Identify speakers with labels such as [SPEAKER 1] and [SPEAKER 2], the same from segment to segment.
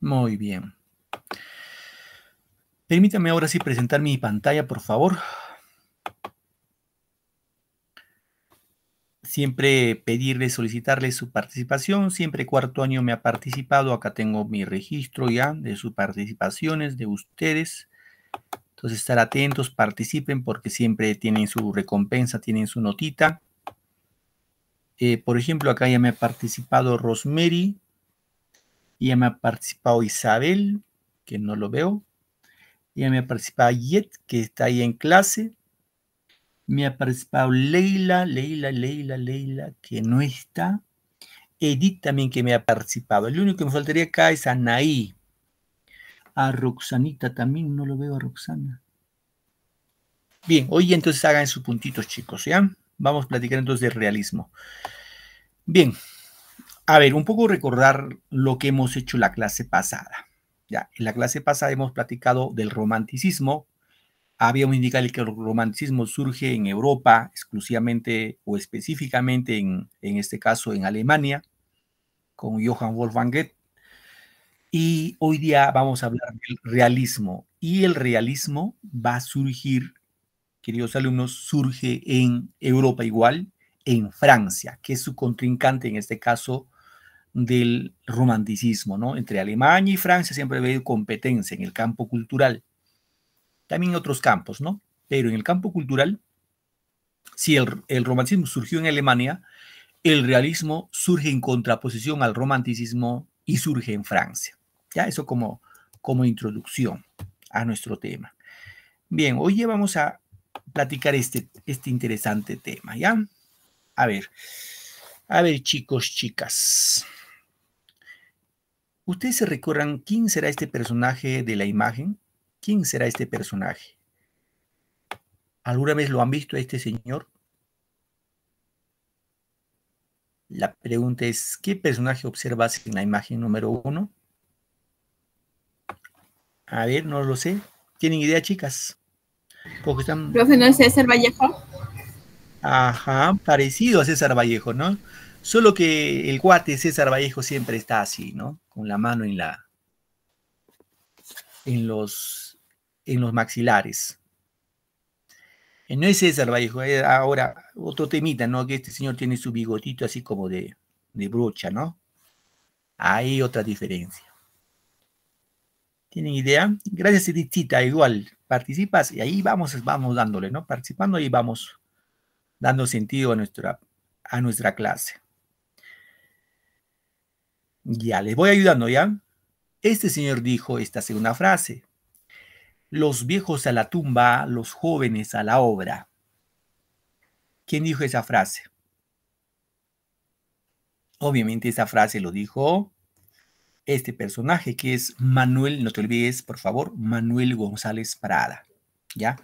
[SPEAKER 1] Muy bien. Permítame ahora sí presentar mi pantalla, por favor. Siempre pedirle, solicitarle su participación. Siempre cuarto año me ha participado. Acá tengo mi registro ya de sus participaciones, de ustedes. Entonces, estar atentos, participen, porque siempre tienen su recompensa, tienen su notita. Por ejemplo, acá ya me ha participado Rosemary. Ya me ha participado Isabel, que no lo veo. Ya me ha participado Yet, que está ahí en clase. Me ha participado Leila, que no está. Edith también, que me ha participado. El único que me faltaría acá es Anaí. A Roxanita también, no lo veo a Roxana. Bien, hoy entonces hagan sus puntitos, chicos, ¿ya? Vamos a platicar entonces de realismo. Bien, a ver, un poco recordar lo que hemos hecho la clase pasada. Ya, en la clase pasada hemos platicado del romanticismo. Habíamos indicado que el romanticismo surge en Europa, exclusivamente o específicamente en este caso en Alemania, con Johann Wolfgang Goethe. Y hoy día vamos a hablar del realismo. Y el realismo va a surgir, queridos alumnos, surge en Europa igual, en Francia, que es su contrincante en este caso del romanticismo, ¿no? Entre Alemania y Francia siempre ha habido competencia en el campo cultural. También en otros campos, ¿no? Pero en el campo cultural, si el romanticismo surgió en Alemania, el realismo surge en contraposición al romanticismo y surge en Francia. Ya, eso como introducción a nuestro tema. Bien, hoy ya vamos a platicar este interesante tema, ¿ya? A ver, chicos, chicas. ¿Ustedes se recuerdan quién será este personaje de la imagen? ¿Quién será este personaje? ¿Alguna vez lo han visto a este señor? La pregunta es, ¿qué personaje observas en la imagen número 1? A ver, no lo sé. ¿Tienen idea, chicas? Porque están...
[SPEAKER 2] Profe, ¿no es César Vallejo?
[SPEAKER 1] Ajá, parecido a César Vallejo, ¿no? Solo que el cuate César Vallejo siempre está así, ¿no? Con la mano en los maxilares. No es César Vallejo, ahora otro temita, ¿no? Que este señor tiene su bigotito así como de brocha, ¿no? Hay otra diferencia. ¿Tienen idea? Gracias, Edithita, igual, participas y ahí vamos dándole, ¿no? Participando y vamos dando sentido a nuestra clase. Ya, les voy ayudando, ¿ya? Este señor dijo esta segunda frase. Los viejos a la tumba, los jóvenes a la obra. ¿Quién dijo esa frase? Obviamente esa frase lo dijo este personaje que es Manuel, no te olvides, por favor, Manuel González Prada, ¿ya?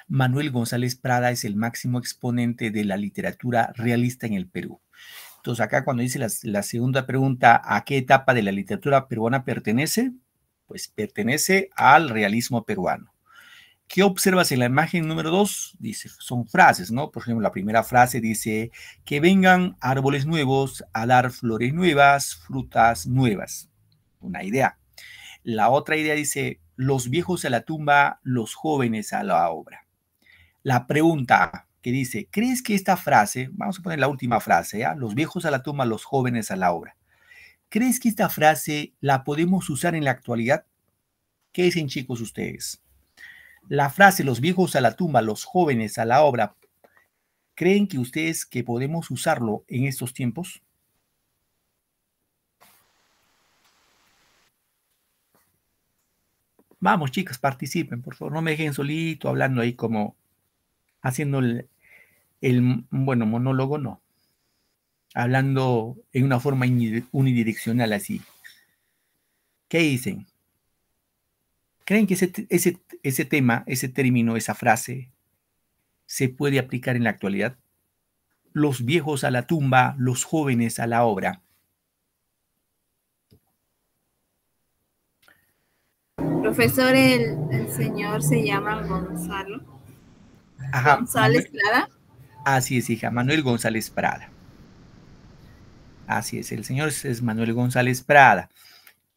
[SPEAKER 1] Manuel González Prada es el máximo exponente de la literatura realista en el Perú. Entonces acá cuando dice la segunda pregunta, ¿a qué etapa de la literatura peruana pertenece? Pues pertenece al realismo peruano. ¿Qué observas en la imagen número 2? Dice, son frases, ¿no? Por ejemplo, la primera frase dice, que vengan árboles nuevos a dar flores nuevas, frutas nuevas. Una idea. La otra idea dice, los viejos a la tumba, los jóvenes a la obra. La pregunta que dice, ¿crees que esta frase, vamos a poner la última frase, ¿ya? Los viejos a la tumba, los jóvenes a la obra. ¿Crees que esta frase la podemos usar en la actualidad? ¿Qué dicen, chicos, ustedes? La frase, los viejos a la tumba, los jóvenes a la obra, ¿creen que ustedes que podemos usarlo en estos tiempos? Vamos, chicas, participen, por favor, no me dejen solito hablando ahí como haciendo bueno, monólogo, no. Hablando en una forma unidireccional así. ¿Qué dicen? ¿Creen que ese tema, ese término, esa frase, se puede aplicar en la actualidad? Los viejos a la tumba, los jóvenes a la obra.
[SPEAKER 2] Profesor, el señor se llama Gonzalo.
[SPEAKER 1] Ajá,
[SPEAKER 2] González Prada.
[SPEAKER 1] Así es, hija, Manuel González Prada. Así es, el señor es Manuel González Prada.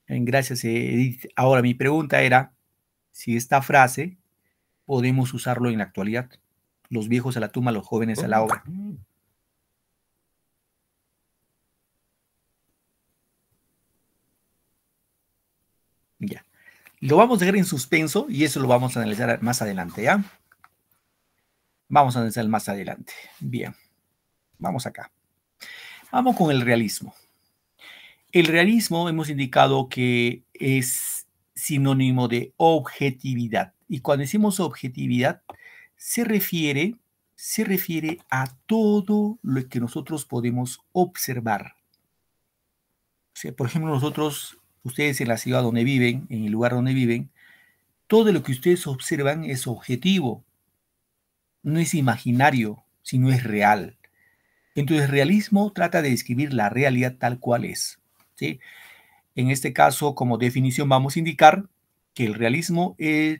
[SPEAKER 1] Gracias, Edith. Ahora, mi pregunta era si esta frase podemos usarlo en la actualidad. Los viejos a la tumba, los jóvenes a la obra. Ya. Lo vamos a dejar en suspenso y eso lo vamos a analizar más adelante, ¿ya? Vamos a analizar más adelante. Bien. Vamos acá. Vamos con el realismo. El realismo hemos indicado que es sinónimo de objetividad. Y cuando decimos objetividad, se refiere a todo lo que nosotros podemos observar. O sea, por ejemplo, nosotros, ustedes en la ciudad donde viven, en el lugar donde viven, todo lo que ustedes observan es objetivo, no es imaginario, sino es real. Entonces, el realismo trata de describir la realidad tal cual es, ¿sí? En este caso, como definición, vamos a indicar que el realismo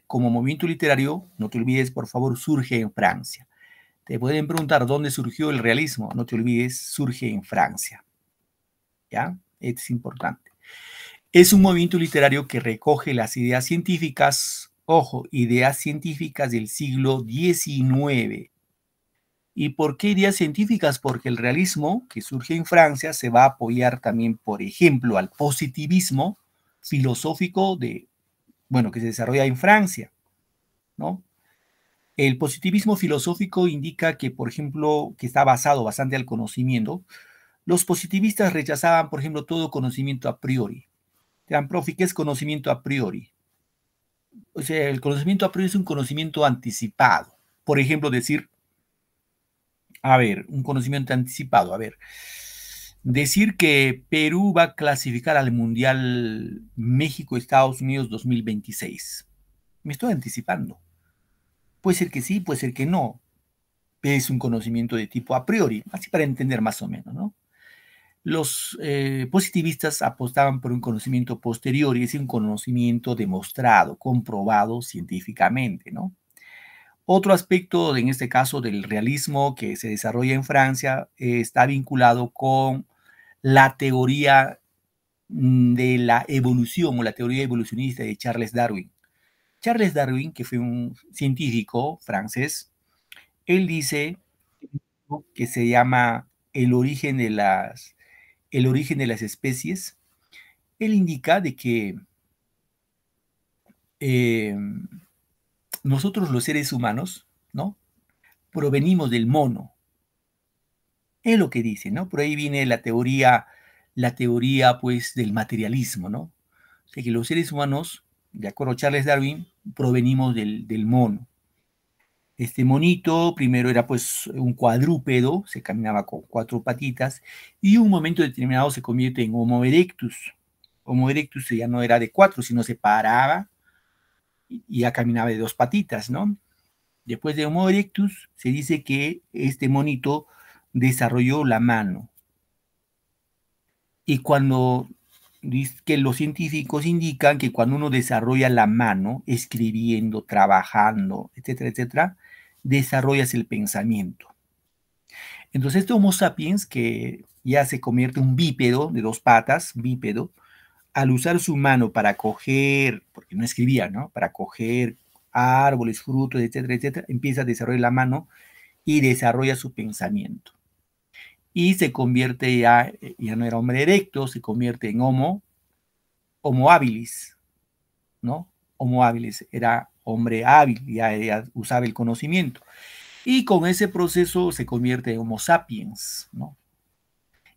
[SPEAKER 1] como movimiento literario, no te olvides, por favor, surge en Francia. Te pueden preguntar dónde surgió el realismo, no te olvides, surge en Francia. ¿Ya? Es importante. Es un movimiento literario que recoge las ideas científicas, ojo, ideas científicas del siglo XIX. ¿Y por qué ideas científicas? Porque el realismo que surge en Francia se va a apoyar también, por ejemplo, al positivismo filosófico que se desarrolla en Francia, ¿no? El positivismo filosófico indica que, por ejemplo, que está basado bastante al conocimiento. Los positivistas rechazaban, por ejemplo, todo conocimiento a priori. Dirán, profe, ¿qué es conocimiento a priori? O sea, el conocimiento a priori es un conocimiento anticipado. Por ejemplo, decir, a ver, un conocimiento anticipado, a ver, decir que Perú va a clasificar al Mundial México-Estados Unidos 2026. Me estoy anticipando. Puede ser que sí, puede ser que no. Es un conocimiento de tipo a priori, así para entender más o menos, ¿no? Los positivistas apostaban por un conocimiento posterior, y es un conocimiento demostrado, comprobado científicamente, ¿no? Otro aspecto, en este caso, del realismo que se desarrolla en Francia, está vinculado con la teoría de la evolución o la teoría evolucionista de Charles Darwin. Charles Darwin, que fue un científico francés, él dice que se llama el origen de las especies. Él indica de que eh, nosotros los seres humanos, ¿no? Provenimos del mono. Es lo que dice, ¿no? Por ahí viene la teoría pues del materialismo, ¿no? O sea que los seres humanos, de acuerdo a Charles Darwin, provenimos del mono. Este monito primero era pues un cuadrúpedo, se caminaba con cuatro patitas y en un momento determinado se convierte en Homo erectus. Homo erectus ya no era de cuatro, sino se paraba y ya caminaba de dos patitas, ¿no? Después de Homo erectus se dice que este monito desarrolló la mano. Y cuando que los científicos indican que cuando uno desarrolla la mano, escribiendo, trabajando, etcétera, etcétera, desarrollas el pensamiento. Entonces, este Homo sapiens, que ya se convierte en un bípedo de dos patas, bípedo, al usar su mano para coger, porque no escribía, ¿no? Para coger árboles, frutos, etcétera, etcétera, empieza a desarrollar la mano y desarrolla su pensamiento. Y se convierte ya no era hombre erecto, se convierte en homo habilis, ¿no? Homo habilis era hombre hábil, ya usaba el conocimiento. Y con ese proceso se convierte en Homo sapiens, ¿no?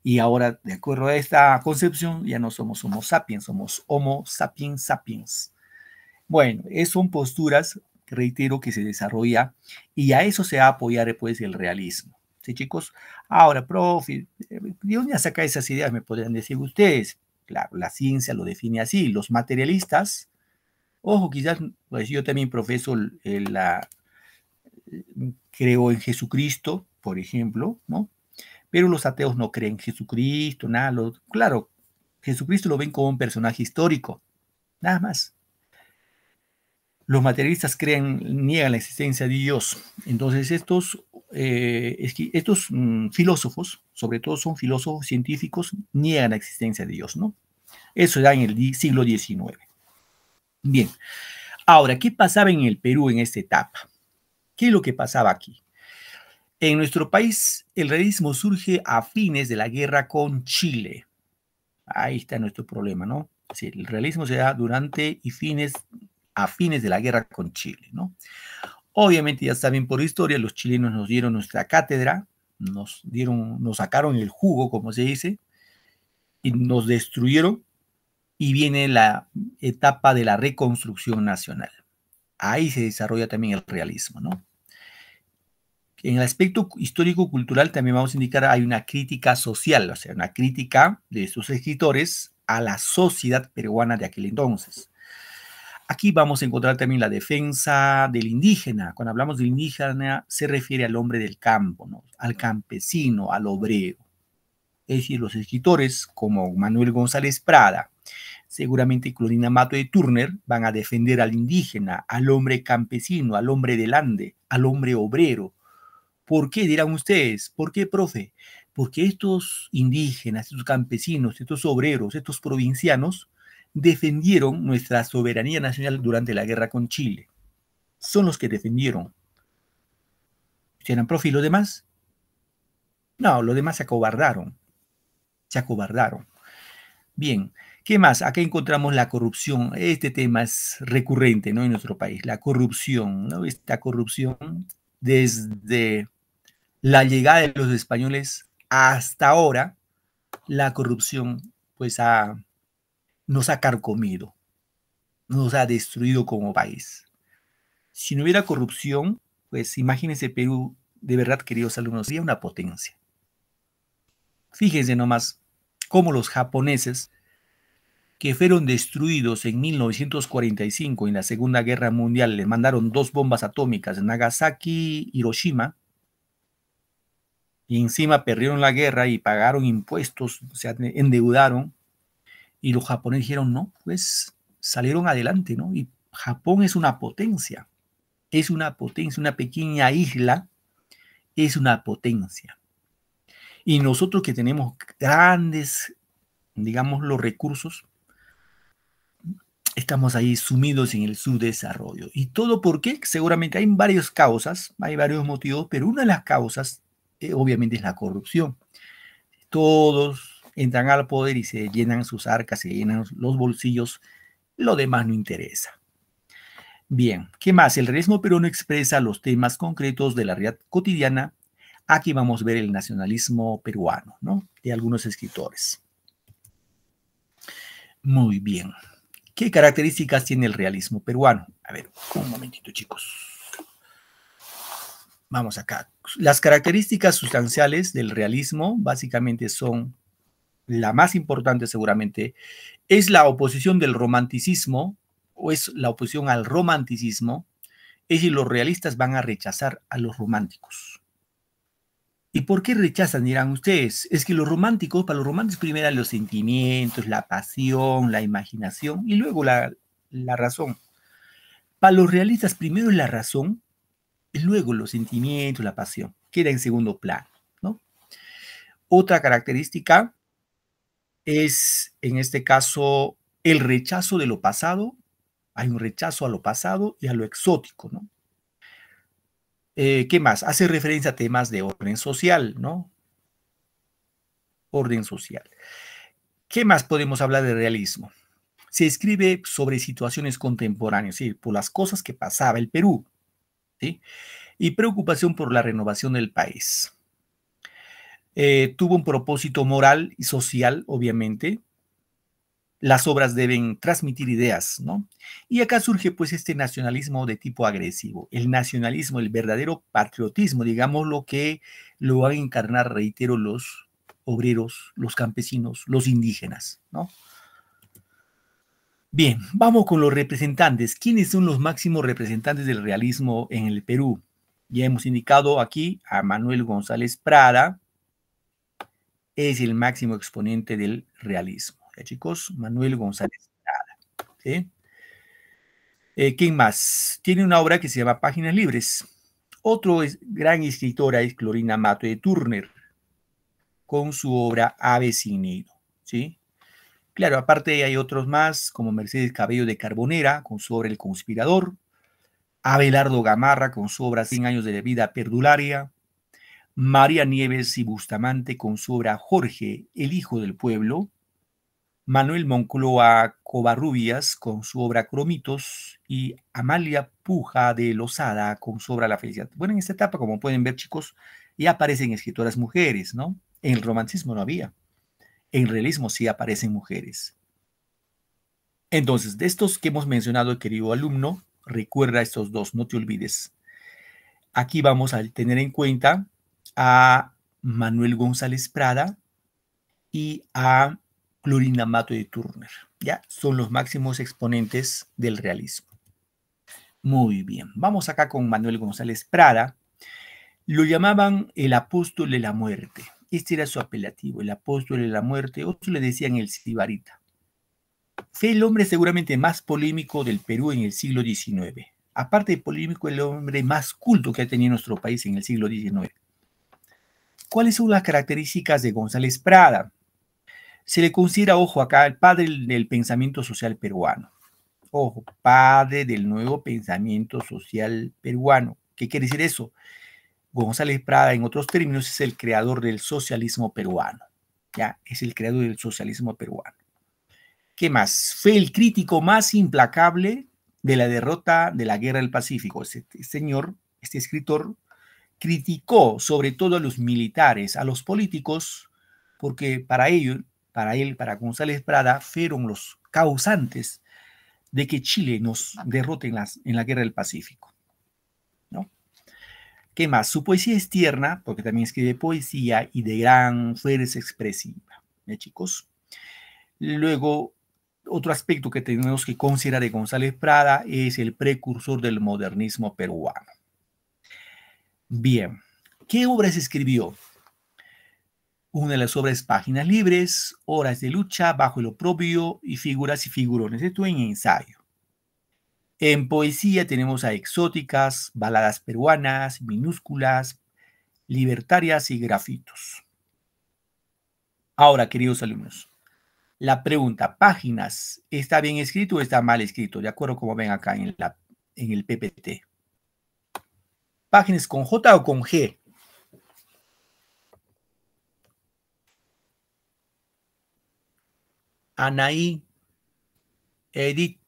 [SPEAKER 1] Y ahora, de acuerdo a esta concepción, ya no somos Homo sapiens, somos Homo sapiens sapiens. Bueno, son posturas, reitero, que se desarrolla y a eso se va a apoyar pues el realismo. ¿Sí, chicos? Ahora, profe, ¿de dónde saca esas ideas? Me podrían decir ustedes. Claro, la ciencia lo define así. Los materialistas, ojo, quizás, pues yo también profeso creo en Jesucristo, por ejemplo, ¿no? Pero los ateos no creen en Jesucristo, nada. Claro, Jesucristo lo ven como un personaje histórico, nada más. Los materialistas niegan la existencia de Dios. Entonces, estos es que estos filósofos, sobre todo son filósofos científicos, niegan la existencia de Dios, ¿no? Eso era en el siglo XIX. Bien, ahora, ¿qué pasaba en el Perú en esta etapa? ¿Qué es lo que pasaba aquí? En nuestro país, el realismo surge a fines de la guerra con Chile. Ahí está nuestro problema, ¿no? Sí, el realismo se da durante y a fines de la guerra con Chile, ¿no? Obviamente, ya saben por historia, los chilenos nos dieron nuestra cátedra, nos sacaron el jugo, como se dice, y nos destruyeron, y viene la etapa de la reconstrucción nacional. Ahí se desarrolla también el realismo, ¿no? En el aspecto histórico-cultural también vamos a indicar hay una crítica social, o sea, una crítica de sus escritores a la sociedad peruana de aquel entonces. Aquí vamos a encontrar también la defensa del indígena. Cuando hablamos del indígena se refiere al hombre del campo, ¿no? Al campesino, al obrero. Es decir, los escritores como Manuel González Prada, seguramente Clorinda Mato de Turner, van a defender al indígena, al hombre campesino, al hombre del Ande, al hombre obrero. ¿Por qué, dirán ustedes? ¿Por qué, profe? Porque estos indígenas, estos campesinos, estos obreros, estos provincianos defendieron nuestra soberanía nacional durante la guerra con Chile. Son los que defendieron. ¿Serán, profe, y los demás? No, los demás se acobardaron. Se acobardaron. Bien, ¿qué más? Acá encontramos la corrupción. Este tema es recurrente, ¿no? En nuestro país. La corrupción, ¿no? Esta corrupción desde la llegada de los españoles hasta ahora, la corrupción pues nos ha carcomido, nos ha destruido como país. Si no hubiera corrupción, pues imagínense Perú, de verdad, queridos alumnos, sería una potencia. Fíjense nomás cómo los japoneses, que fueron destruidos en 1945 en la Segunda Guerra Mundial, le mandaron 2 bombas atómicas en Nagasaki, Hiroshima, y encima perdieron la guerra y pagaron impuestos, o sea, endeudaron, y los japoneses dijeron, no, pues salieron adelante, ¿no? Y Japón es una potencia, una pequeña isla, es una potencia. Y nosotros que tenemos grandes, digamos, los recursos, estamos ahí sumidos en el subdesarrollo. ¿Y todo por qué? Seguramente hay varias causas, hay varios motivos, pero una de las causas, obviamente, es la corrupción. Todos entran al poder y se llenan sus arcas, se llenan los bolsillos, lo demás no interesa. Bien, ¿qué más? El realismo peruano expresa los temas concretos de la realidad cotidiana. Aquí vamos a ver el nacionalismo peruano, ¿no? De algunos escritores. Muy bien. ¿Qué características tiene el realismo peruano? A ver, un momentito, chicos. Vamos acá. Las características sustanciales del realismo básicamente son, la más importante seguramente, es la oposición del romanticismo, o es la oposición al romanticismo, es decir, los realistas van a rechazar a los románticos. ¿Y por qué rechazan, dirán ustedes? Es que para los románticos primero los sentimientos, la pasión, la imaginación y luego la razón. Para los realistas primero es la razón y luego los sentimientos, la pasión. Queda en segundo plano, ¿no? Otra característica es, en este caso, el rechazo de lo pasado. Hay un rechazo a lo pasado y a lo exótico, ¿no? ¿Qué más? Hace referencia a temas de orden social, ¿no? Orden social. ¿Qué más podemos hablar de realismo? Se escribe sobre situaciones contemporáneas, ¿sí? Por las cosas que pasaba el Perú, ¿sí? Y preocupación por la renovación del país. Tuvo un propósito moral y social, obviamente. Las obras deben transmitir ideas, ¿no? Y acá surge pues este nacionalismo de tipo agresivo, el nacionalismo, el verdadero patriotismo, digamos lo que lo van a encarnar, reitero, los obreros, los campesinos, los indígenas, ¿no? Bien, vamos con los representantes. ¿Quiénes son los máximos representantes del realismo en el Perú? Ya hemos indicado aquí a Manuel González Prada, es el máximo exponente del realismo. ¿Ya, chicos? Manuel González Prada. ¿Sí? ¿Quién más? Tiene una obra que se llama Páginas Libres. Gran escritora es Clorinda Mato de Turner, con su obra Ave sin nido, ¿sí? Claro, aparte hay otros más, como Mercedes Cabello de Carbonera, con su obra El Conspirador, Abelardo Gamarra, con su obra 100 años de vida perdularia, María Nieves y Bustamante, con su obra Jorge, el hijo del pueblo, Manuel Moncloa Covarrubias, con su obra Cromitos, y Amalia Puja de Lozada, con su obra La Felicidad. Bueno, en esta etapa, como pueden ver, chicos, ya aparecen escritoras mujeres, ¿no? En el romancismo no había. En el realismo sí aparecen mujeres. Entonces, de estos que hemos mencionado, querido alumno, recuerda estos dos, no te olvides. Aquí vamos a tener en cuenta a Manuel González Prada y a Clorinda Mato de Turner. Ya son los máximos exponentes del realismo. Muy bien, vamos acá con Manuel González Prada. Lo llamaban el apóstol de la muerte. Este era su apelativo, el apóstol de la muerte. Otros le decían el sibarita. Fue el hombre seguramente más polémico del Perú en el siglo XIX. Aparte de polémico, el hombre más culto que ha tenido nuestro país en el siglo XIX. ¿Cuáles son las características de González Prada? Se le considera, ojo acá, el padre del pensamiento social peruano. Ojo, padre del nuevo pensamiento social peruano. ¿Qué quiere decir eso? González Prada, en otros términos, es el creador del socialismo peruano. Ya, es el creador del socialismo peruano. ¿Qué más? Fue el crítico más implacable de la derrota de la Guerra del Pacífico. Este escritor, criticó sobre todo a los militares, a los políticos, porque para González Prada, fueron los causantes de que Chile nos derrote en la Guerra del Pacífico, ¿no? ¿Qué más? Su poesía es tierna, porque también escribe poesía y de gran fuerza expresiva, ¿eh, chicos? Luego, otro aspecto que tenemos que considerar de González Prada es el precursor del modernismo peruano. Bien, ¿qué obras escribió? Una de las obras Páginas Libres, Horas de Lucha, Bajo el Oprobio y Figuras y Figurones. Esto en ensayo. En poesía tenemos a Exóticas, Baladas Peruanas, Minúsculas, Libertarias y Grafitos. Ahora, queridos alumnos, la pregunta, páginas, ¿está bien escrito o está mal escrito? De acuerdo como ven acá en el PPT. ¿Páginas con J o con G? Anaí, Edith,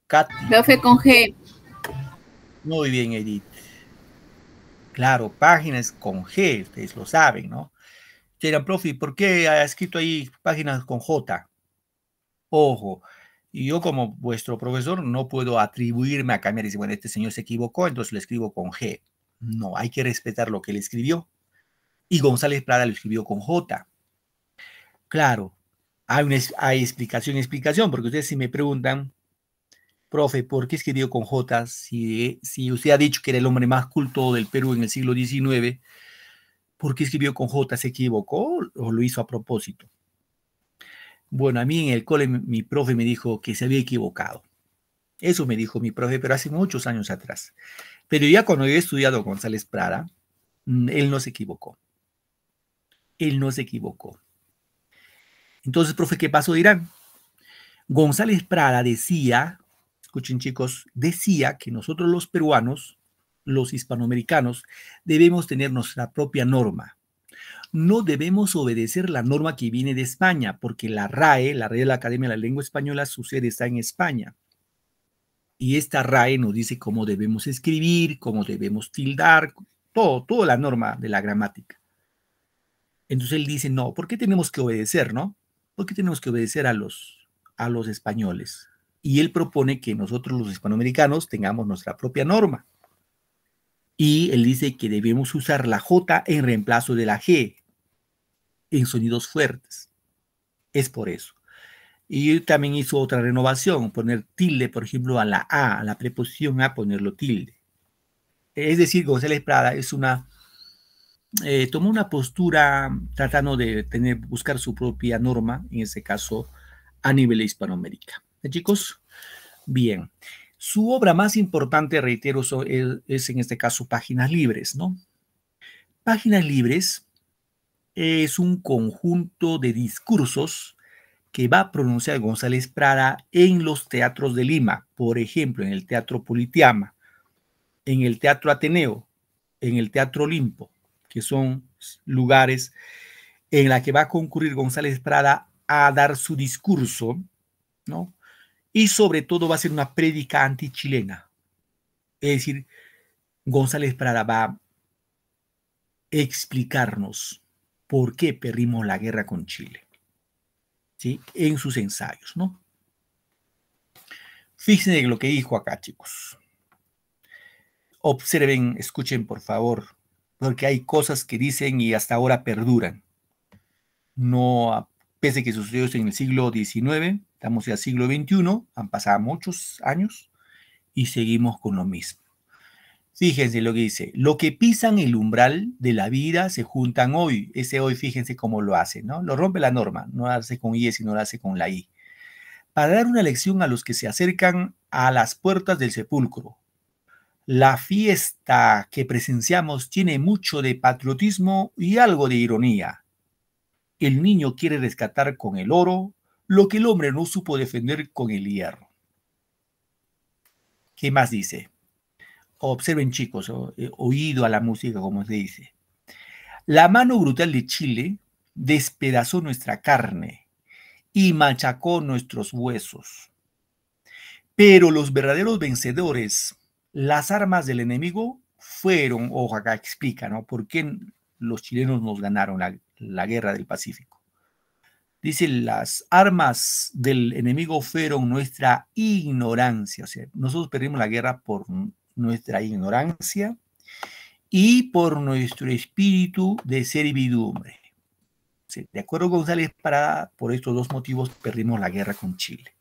[SPEAKER 1] Katy.
[SPEAKER 2] Profe, con G.
[SPEAKER 1] Muy bien, Edith. Claro, páginas con G, ustedes lo saben, ¿no? Dirán, profe, ¿por qué ha escrito ahí páginas con J? Ojo, y yo como vuestro profesor no puedo atribuirme a cambiar y decir, bueno, este señor se equivocó, entonces lo escribo con G. No, hay que respetar lo que él escribió. Y González Prada lo escribió con J. Claro, hay explicación, porque ustedes si me preguntan, profe, ¿por qué escribió con J? Si usted ha dicho que era el hombre más culto del Perú en el siglo XIX, ¿por qué escribió con J? ¿Se equivocó o lo hizo a propósito? Bueno, a mí en el cole mi profe me dijo que se había equivocado. Eso me dijo mi profe, pero hace muchos años atrás. Pero ya cuando yo he estudiado González Prada, él no se equivocó. Él no se equivocó. Entonces, profe, ¿qué pasó? Dirán. González Prada decía, escuchen chicos, decía que nosotros los peruanos, los hispanoamericanos, debemos tener nuestra propia norma. No debemos obedecer la norma que viene de España, porque la RAE, la Real Academia de la Lengua Española, su sede está en España. Y esta RAE nos dice cómo debemos escribir, cómo debemos tildar, toda la norma de la gramática. Entonces él dice, no, ¿por qué tenemos que obedecer, no? ¿Por qué tenemos que obedecer a los españoles? Y él propone que nosotros los hispanoamericanos tengamos nuestra propia norma. Y él dice que debemos usar la J en reemplazo de la G en sonidos fuertes. Es por eso. Y él también hizo otra renovación, poner tilde, por ejemplo, a la preposición a, ponerlo tilde. Es decir, González Prada tomó una postura tratando de buscar su propia norma, en ese caso, a nivel de Hispanoamérica. ¿Chicos? Bien. Su obra más importante, reitero, es en este caso Páginas Libres, ¿no? Páginas Libres es un conjunto de discursos que va a pronunciar González Prada en los teatros de Lima, por ejemplo, en el Teatro Politeama, en el Teatro Ateneo, en el Teatro Olimpo, que son lugares en la que va a concurrir González Prada a dar su discurso, ¿no? Y sobre todo va a ser una prédica antichilena. Es decir, González Prada va a explicarnos por qué perdimos la guerra con Chile, ¿sí? En sus ensayos, ¿no? Fíjense lo que dijo acá, chicos. Observen, escuchen, por favor, porque hay cosas que dicen y hasta ahora perduran. No, pese a que sucedió en el siglo XIX, estamos ya en el siglo XXI, han pasado muchos años y seguimos con lo mismo. Fíjense lo que dice, lo que pisan el umbral de la vida se juntan hoy. Ese hoy, fíjense cómo lo hace, ¿no? Lo rompe la norma, no lo hace con I, sino lo hace con la I. Para dar una lección a los que se acercan a las puertas del sepulcro. La fiesta que presenciamos tiene mucho de patriotismo y algo de ironía. El niño quiere rescatar con el oro lo que el hombre no supo defender con el hierro. ¿Qué más dice? Observen, chicos, oído a la música, como se dice. La mano brutal de Chile despedazó nuestra carne y machacó nuestros huesos. Pero los verdaderos vencedores, las armas del enemigo, fueron, ojo, acá explica, ¿no? ¿Por qué los chilenos nos ganaron la guerra del Pacífico? Dice, las armas del enemigo fueron nuestra ignorancia. O sea, nosotros perdimos la guerra por nuestra ignorancia y por nuestro espíritu de servidumbre. Sí, de acuerdo con González Prada, por estos dos motivos perdimos la guerra con Chile.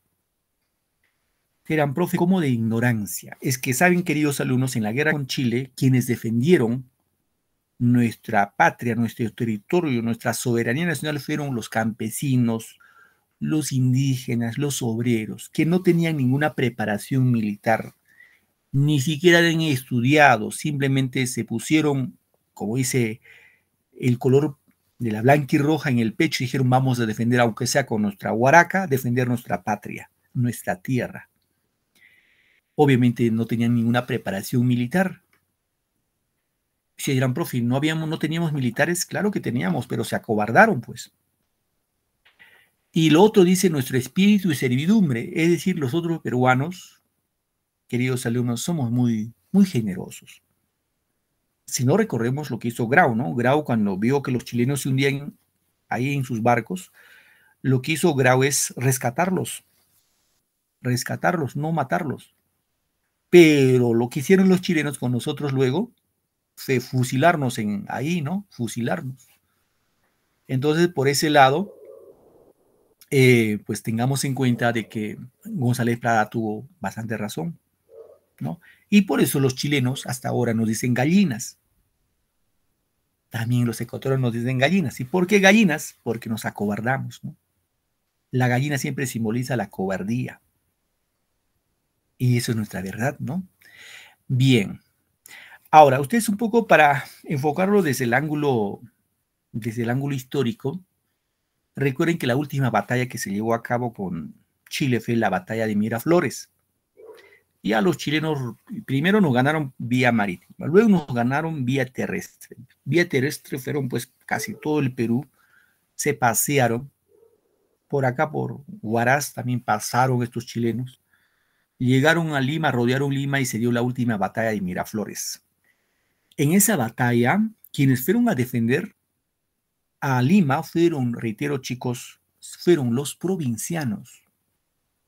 [SPEAKER 1] Eran, profe, como de ignorancia. Es que saben, queridos alumnos, en la guerra con Chile, quienes defendieron nuestra patria, nuestro territorio, nuestra soberanía nacional fueron los campesinos, los indígenas, los obreros, que no tenían ninguna preparación militar, ni siquiera habían estudiado, simplemente se pusieron, como dice, el color de la blanca y roja en el pecho y dijeron, vamos a defender, aunque sea con nuestra guaraca, defender nuestra patria, nuestra tierra. Obviamente no tenían ninguna preparación militar. Si dirán, profe, no teníamos militares, claro que teníamos, pero se acobardaron, pues. Y lo otro dice nuestro espíritu y servidumbre, es decir, los otros peruanos, queridos alumnos, somos muy, muy generosos. Si no recorremos lo que hizo Grau, ¿no? Grau, cuando vio que los chilenos se hundían ahí en sus barcos, lo que hizo Grau es rescatarlos, no matarlos. Pero lo que hicieron los chilenos con nosotros luego fue fusilarnos ahí, ¿no? Fusilarnos. Entonces, por ese lado, pues tengamos en cuenta de que González Prada tuvo bastante razón, ¿no? Y por eso los chilenos hasta ahora nos dicen gallinas. También los ecuatorianos nos dicen gallinas. ¿Y por qué gallinas? Porque nos acobardamos, ¿no? La gallina siempre simboliza la cobardía. Y eso es nuestra verdad, ¿no? Bien. Ahora, ustedes un poco para enfocarlo desde el ángulo histórico, recuerden que la última batalla que se llevó a cabo con Chile fue la batalla de Miraflores. Y a los chilenos primero nos ganaron vía marítima, luego nos ganaron vía terrestre. Vía terrestre fueron pues casi todo el Perú, se pasearon. Por acá, por Huaraz, también pasaron estos chilenos. Llegaron a Lima, rodearon Lima y se dio la última batalla de Miraflores. En esa batalla, quienes fueron a defender a Lima fueron, reitero chicos, fueron los provincianos.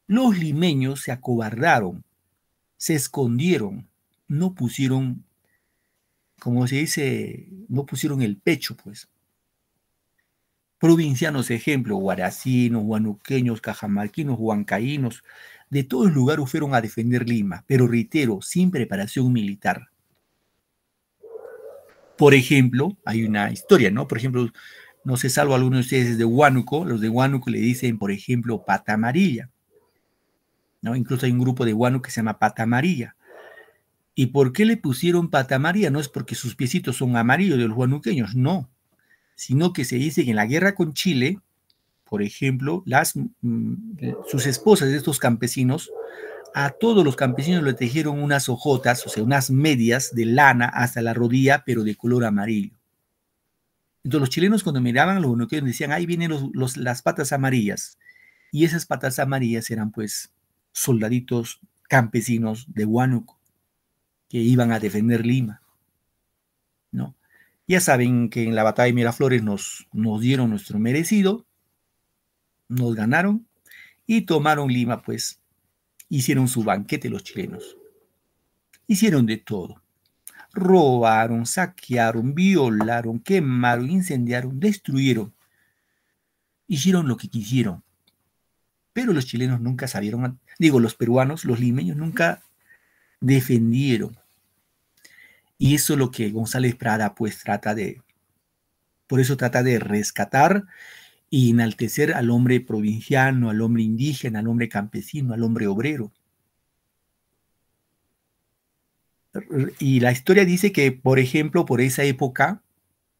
[SPEAKER 1] Los limeños se acobardaron, se escondieron, no pusieron, como se dice, no pusieron el pecho, pues. Provincianos, ejemplo, guaracinos, huanuqueños, cajamarquinos, huancaínos, de todos los lugares fueron a defender Lima, pero reitero, sin preparación militar. Por ejemplo, hay una historia, ¿no? Por ejemplo, no sé, salvo algunos de ustedes de Huánuco, los de Huánuco le dicen, por ejemplo, pata amarilla. ¿no? Incluso hay un grupo de Huánuco que se llama Pata Amarilla. ¿Y por qué le pusieron Pata Amarilla? No es porque sus piecitos son amarillos de los huanuqueños, no, sino que se dice que en la guerra con Chile, por ejemplo, sus esposas de estos campesinos, a todos los campesinos le tejieron unas hojotas, o sea, unas medias de lana hasta la rodilla, pero de color amarillo. Entonces los chilenos cuando miraban a los huanuqueños decían, ahí vienen las patas amarillas. Y esas patas amarillas eran pues soldaditos campesinos de Huánuco que iban a defender Lima, ¿no? Ya saben que en la batalla de Miraflores nos dieron nuestro merecido, nos ganaron y tomaron Lima, pues hicieron su banquete los chilenos. Hicieron de todo. Robaron, saquearon, violaron, quemaron, incendiaron, destruyeron. Hicieron lo que quisieron. Pero los chilenos nunca sabieron, digo, los peruanos, los limeños nunca defendieron. Y eso es lo que González Prada pues por eso trata de rescatar y enaltecer al hombre provinciano, al hombre indígena, al hombre campesino, al hombre obrero. Y la historia dice que, por ejemplo, por esa época,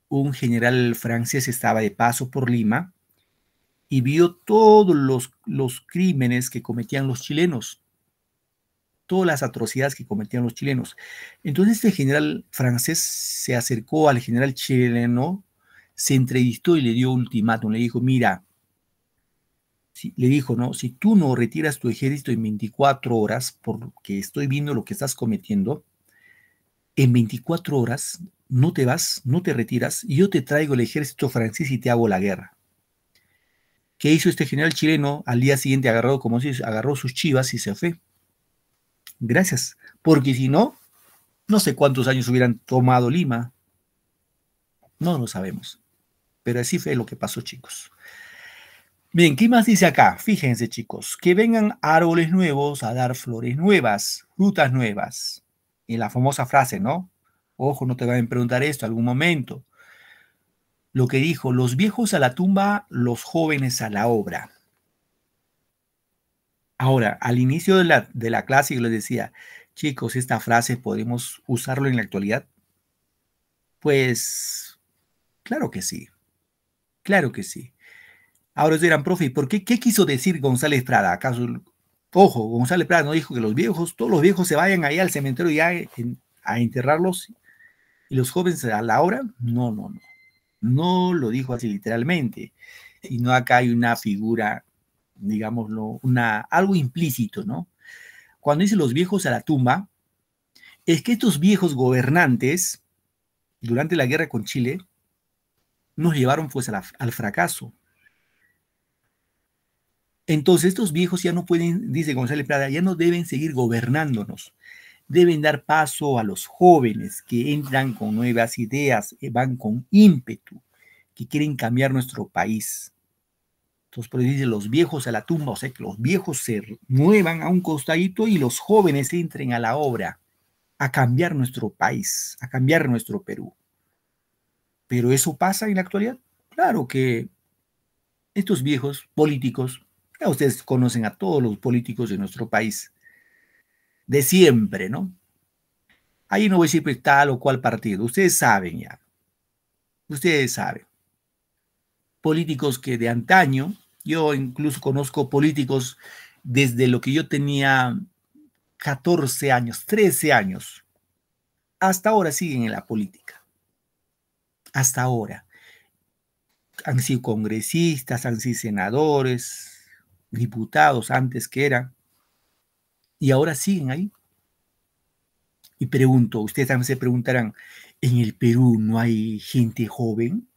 [SPEAKER 1] un general francés estaba de paso por Lima y vio todos los crímenes que cometían los chilenos, todas las atrocidades que cometían los chilenos. Entonces este general francés se acercó al general chileno, se entrevistó y le dio ultimátum, le dijo, mira, le dijo, ¿no? Si tú no retiras tu ejército en 24 horas, porque estoy viendo lo que estás cometiendo, en 24 horas no te vas, no te retiras, y yo te traigo el ejército francés y te hago la guerra. ¿Qué hizo este general chileno? Al día siguiente agarró, como si agarró sus chivas y se fue. Gracias, porque si no, no sé cuántos años hubieran tomado Lima. No lo sabemos. Pero así fue lo que pasó, chicos. Bien, ¿qué más dice acá? Fíjense, chicos, que vengan árboles nuevos a dar flores nuevas, frutas nuevas. Y la famosa frase, ¿no? Ojo, no te van a preguntar esto algún momento. Lo que dijo, los viejos a la tumba, los jóvenes a la obra. Ahora, al inicio de la clase yo les decía, chicos, esta frase podemos usarlo en la actualidad. Pues, claro que sí, claro que sí. Ahora ustedes dirán, profe, ¿por qué? ¿Qué quiso decir González Prada? ¿Acaso, ojo, González Prada no dijo que los viejos, todos los viejos se vayan allá al cementerio ya a enterrarlos y los jóvenes a la obra? No, no, no. No lo dijo así literalmente, sino acá hay una figura, digámoslo, algo implícito, ¿no? Cuando dice los viejos a la tumba, es que estos viejos gobernantes, durante la guerra con Chile, nos llevaron pues al fracaso. Entonces estos viejos ya no pueden, dice González Prada, ya no deben seguir gobernándonos. Deben dar paso a los jóvenes que entran con nuevas ideas, van con ímpetu, que quieren cambiar nuestro país. Entonces, por eso dice los viejos a la tumba, o sea, que los viejos se muevan a un costadito y los jóvenes entren a la obra, a cambiar nuestro país, a cambiar nuestro Perú. Pero eso pasa en la actualidad. Claro que estos viejos políticos, ya ustedes conocen a todos los políticos de nuestro país, de siempre, ¿no? Ahí no voy a decir pues, tal o cual partido, ustedes saben ya, ustedes saben. Políticos que de antaño, yo incluso conozco políticos desde lo que yo tenía 14 años, 13 años, hasta ahora siguen en la política, hasta ahora. Han sido congresistas, han sido senadores, diputados antes que eran, y ahora siguen ahí. Y pregunto, ustedes también se preguntarán, ¿en el Perú no hay gente joven?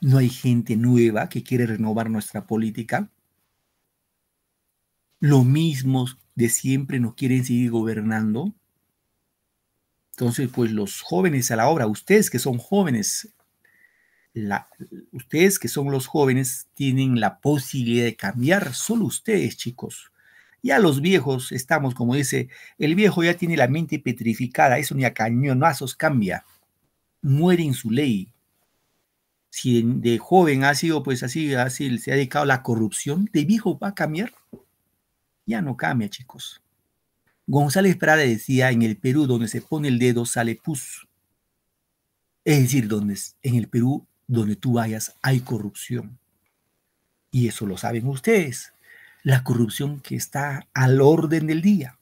[SPEAKER 1] ¿No hay gente nueva que quiere renovar nuestra política? ¿Lo mismo de siempre nos quieren seguir gobernando? Entonces, pues los jóvenes a la obra, ustedes que son jóvenes, ustedes que son los jóvenes tienen la posibilidad de cambiar, solo ustedes, chicos. Ya los viejos estamos, como dice, el viejo ya tiene la mente petrificada, eso ni a cañonazos cambia, muere en su ley. Si de joven ha sido pues así, se ha dedicado a la corrupción, de viejo va a cambiar. Ya no cambia, chicos. González Prada decía, en el Perú donde se pone el dedo sale pus. Es decir, en el Perú donde tú vayas hay corrupción. Y eso lo saben ustedes. La corrupción que está al orden del día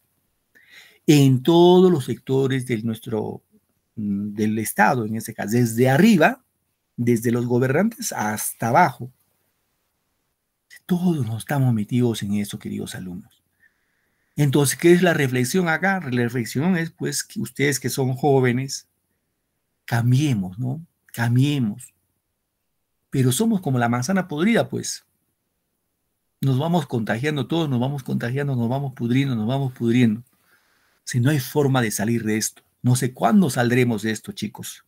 [SPEAKER 1] en todos los sectores del Estado, en ese caso, desde arriba, desde los gobernantes hasta abajo. Todos nos estamos metidos en eso, queridos alumnos. Entonces, ¿qué es la reflexión acá? La reflexión es, pues, que ustedes que son jóvenes, cambiemos, ¿no? Cambiemos. Pero somos como la manzana podrida, pues. Nos vamos contagiando todos, nos vamos contagiando, nos vamos pudriendo, nos vamos pudriendo. Si no hay forma de salir de esto. No sé cuándo saldremos de esto, chicos.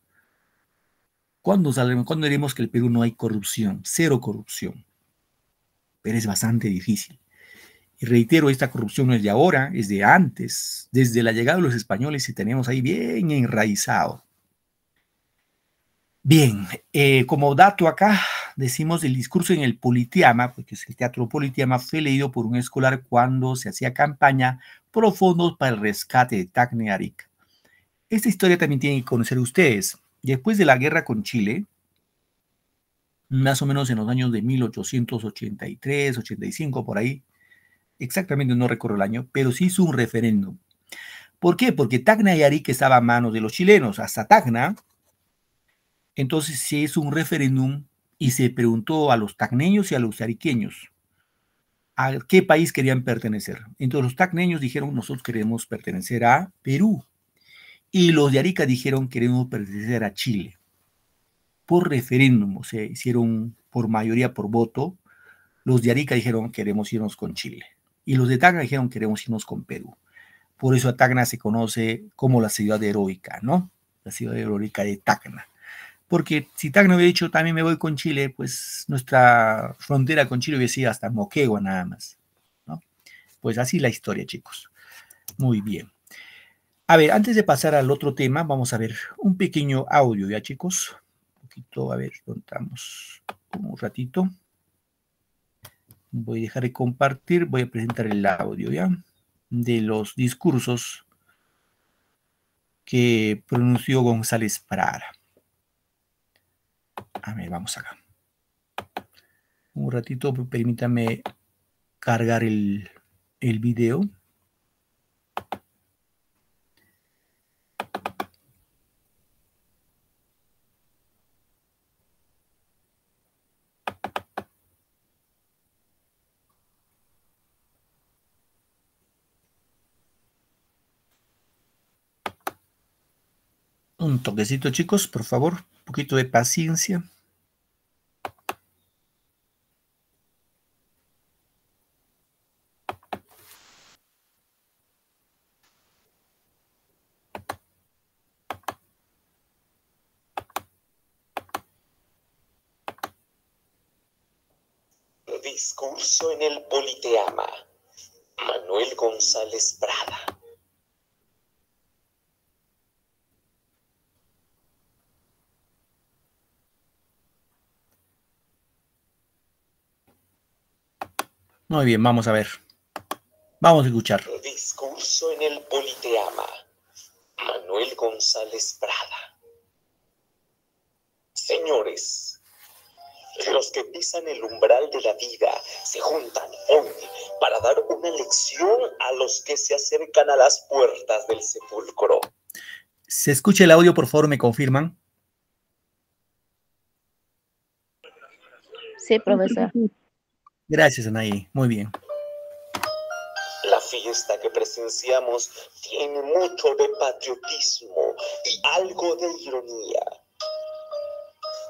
[SPEAKER 1] ¿Cuándo saldremos? ¿Cuándo diremos que el Perú no hay corrupción? Cero corrupción. Pero es bastante difícil. Y reitero, esta corrupción no es de ahora, es de antes, desde la llegada de los españoles y tenemos ahí bien enraizado. Bien, como dato acá, decimos el discurso en el Politeama, porque es el Teatro Politeama, fue leído por un escolar cuando se hacía campaña por fondos para el rescate de Tacna y Arica. Esta historia también tienen que conocer ustedes. Después de la guerra con Chile, más o menos en los años de 1883, 85, por ahí, exactamente no recuerdo el año, pero sí hizo un referéndum. ¿Por qué? Porque Tacna y Arica estaban a manos de los chilenos, hasta Tacna. Entonces se hizo un referéndum y se preguntó a los tacneños y a los ariqueños a qué país querían pertenecer. Entonces los tacneños dijeron, nosotros queremos pertenecer a Perú. Y los de Arica dijeron, queremos pertenecer a Chile. Por referéndum, o sea, hicieron por mayoría, por voto. Los de Arica dijeron, queremos irnos con Chile. Y los de Tacna dijeron, queremos irnos con Perú. Por eso a Tacna se conoce como la ciudad heroica, ¿no? La ciudad heroica de Tacna. Porque si Tacna hubiera dicho, también me voy con Chile, pues nuestra frontera con Chile hubiera sido hasta Moquegua nada más, ¿no? Pues así la historia, chicos. Muy bien. A ver, antes de pasar al otro tema, vamos a ver un pequeño audio, ¿ya, chicos? Un poquito, a ver, ¿dónde estamos? Un ratito. Voy a dejar de compartir, voy a presentar el audio, ¿ya? De los discursos que pronunció González Prada. A ver, vamos acá. Un ratito, permítame cargar el video. Un toquecito, chicos, por favor, un poquito de paciencia.
[SPEAKER 3] Discurso en el Politeama. Manuel González Prada.
[SPEAKER 1] Muy bien, vamos a ver. Vamos a escuchar.
[SPEAKER 3] Discurso en el Politeama. Manuel González Prada. Señores, los que pisan el umbral de la vida se juntan hoy para dar una lección a los que se acercan a las puertas del sepulcro.
[SPEAKER 1] ¿Se escucha el audio, por favor? ¿Me confirman?
[SPEAKER 4] Sí, profesor.
[SPEAKER 1] Gracias, Anaí. Muy bien.
[SPEAKER 3] La fiesta que presenciamos tiene mucho de patriotismo y algo de ironía.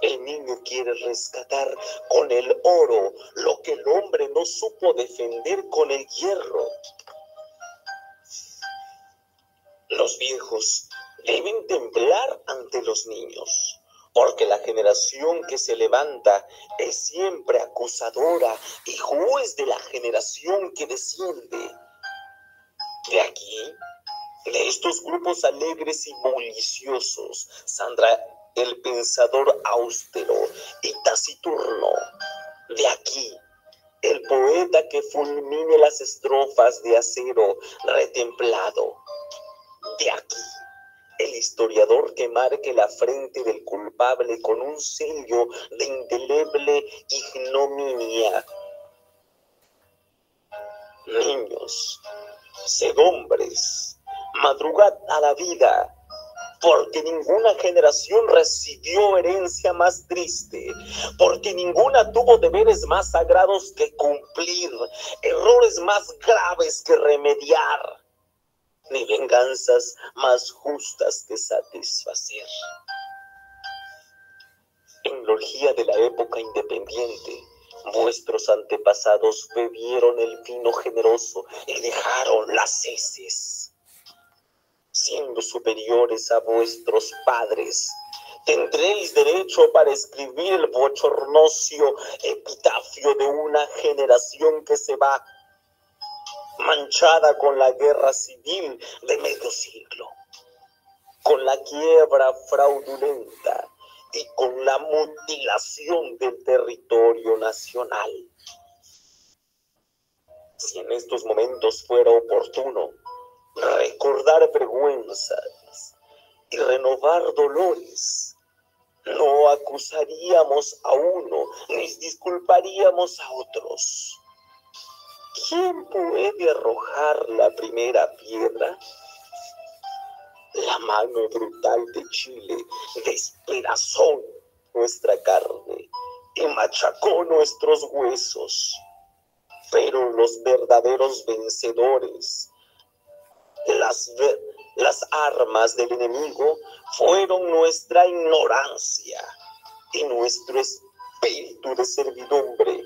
[SPEAKER 3] El niño quiere rescatar con el oro lo que el hombre no supo defender con el hierro. Los viejos deben temblar ante los niños, porque la generación que se levanta es siempre acusadora y juez de la generación que desciende. De aquí, de estos grupos alegres y bulliciosos, saldrá el pensador austero y taciturno. De aquí, el poeta que fulmine las estrofas de acero retemplado. De aquí, el historiador que marque la frente del culpable con un sello de indeleble ignominia. Niños, sed hombres, madrugad a la vida, porque ninguna generación recibió herencia más triste, porque ninguna tuvo deberes más sagrados que cumplir, errores más graves que remediar, ni venganzas más justas que satisfacer. En la orgía de la época independiente, vuestros antepasados bebieron el vino generoso y dejaron las heces. Siendo superiores a vuestros padres, tendréis derecho para escribir el bochornoso epitafio de una generación que se va, manchada con la guerra civil de medio siglo, con la quiebra fraudulenta y con la mutilación del territorio nacional. Si en estos momentos fuera oportuno recordar vergüenzas y renovar dolores, no acusaríamos a uno ni disculparíamos a otros. ¿Quién puede arrojar la primera piedra? La mano brutal de Chile despedazó nuestra carne y machacó nuestros huesos. Pero los verdaderos vencedores, las armas del enemigo, fueron nuestra ignorancia y nuestro espíritu de servidumbre.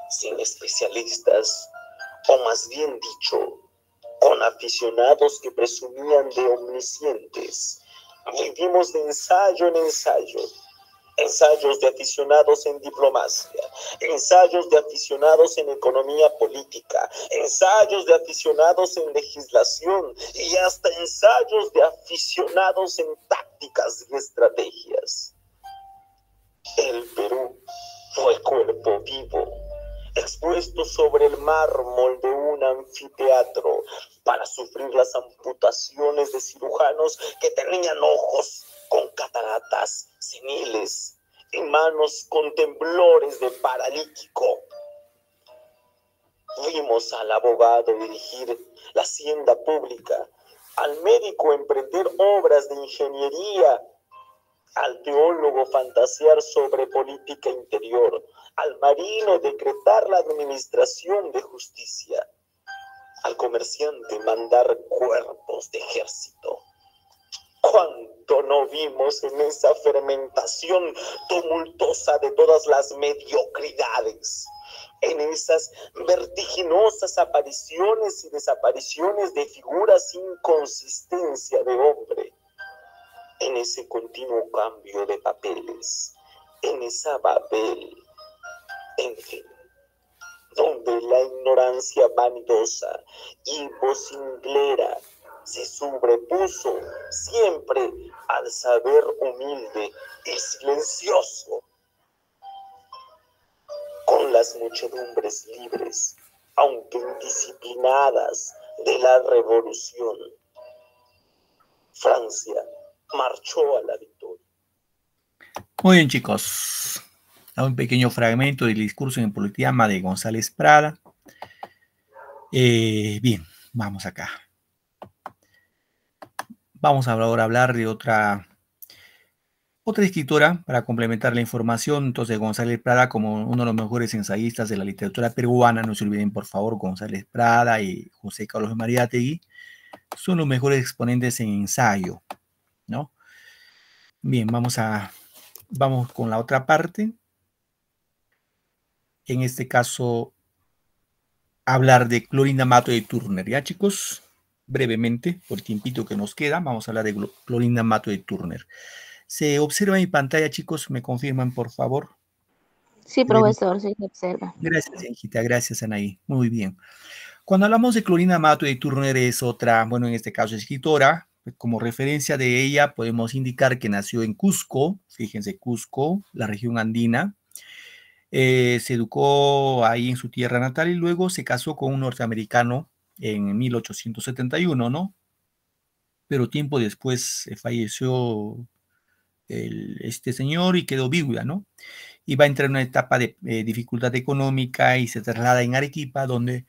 [SPEAKER 3] Sin especialistas, o más bien dicho, con aficionados que presumían de omniscientes, vivimos de ensayo en ensayo. Ensayos de aficionados en diplomacia, ensayos de aficionados en economía política, ensayos de aficionados en legislación y hasta ensayos de aficionados en tácticas y estrategias. El Perú fue cuerpo vivo, expuesto sobre el mármol de un anfiteatro para sufrir las amputaciones de cirujanos que tenían ojos con cataratas seniles y manos con temblores de paralítico. Vimos al abogado dirigir la hacienda pública, al médico emprender obras de ingeniería, al teólogo fantasear sobre política interior, al marino decretar la administración de justicia, al comerciante mandar cuerpos de ejército. ¿Cuánto no vimos en esa fermentación tumultuosa de todas las mediocridades? En esas vertiginosas apariciones y desapariciones de figuras sin consistencia de hombre. En ese continuo cambio de papeles. En esa Babel. En fin. Donde la ignorancia vanidosa y vocinglera se sobrepuso siempre al saber humilde y silencioso. Con las muchedumbres libres, aunque indisciplinadas, de la revolución, Francia marchó a la victoria.
[SPEAKER 1] Muy bien, chicos. Un pequeño fragmento del discurso en Politeama de González Prada. Bien, vamos acá. Vamos ahora a hablar de otra escritora para complementar la información. Entonces, González Prada, como uno de los mejores ensayistas de la literatura peruana, no se olviden, por favor, González Prada y José Carlos Mariátegui son los mejores exponentes en ensayo, ¿no? Bien, vamos con la otra parte. En este caso, hablar de Clorinda Mato de Turner, ¿ya, chicos? Brevemente, por el tiempito que nos queda, vamos a hablar de Clorinda Mato de Turner. ¿Se observa en mi pantalla, chicos? ¿Me confirman, por favor?
[SPEAKER 4] Sí, profesor, sí se observa.
[SPEAKER 1] Gracias, Angita. Gracias, Anaí. Muy bien. Cuando hablamos de Clorinda Mato de Turner, es otra, bueno, en este caso escritora. Como referencia de ella, podemos indicar que nació en Cusco, fíjense, Cusco, la región andina. Se educó ahí en su tierra natal y luego se casó con un norteamericano en 1871, ¿no? Pero tiempo después falleció este señor y quedó viuda, ¿no? Y va a entrar en una etapa de dificultad económica y se traslada en Arequipa, donde